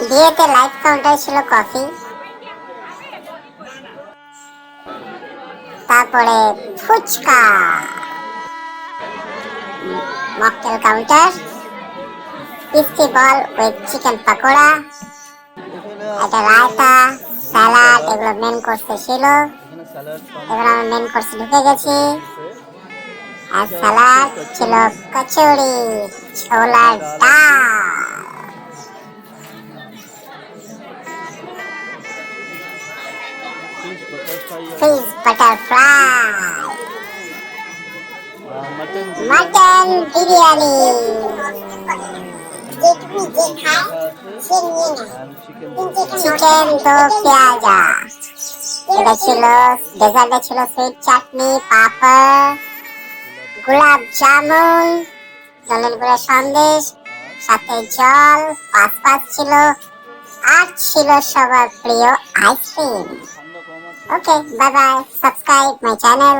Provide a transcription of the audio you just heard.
বিয়েতে life counter ছিল coffee, তারপরে phuchka, mocktail counter, crispy ball with chicken pakora, একটা রায়তা, স্যালাড, এগুলো মেন কোর্সে ছিল। এবার আমরা মেন কোর্সে ঢুকে গেছি। আর স্যালাড ছিল কচুরি, ছোলার ডাল, fish butter fry, mutton biryani, chicken দো পেঁয়াজা। এটা ছিল ডেজার্টে, ছিল সুইট চাটনি, পাপড়, গোলাপ জামুন, জলের গুঁড়া সন্দেশ, সাথে জল, পাঁচ ছিল, আর ছিল সবার প্রিয় ice cream. Okay, bye bye, subscribe my channel.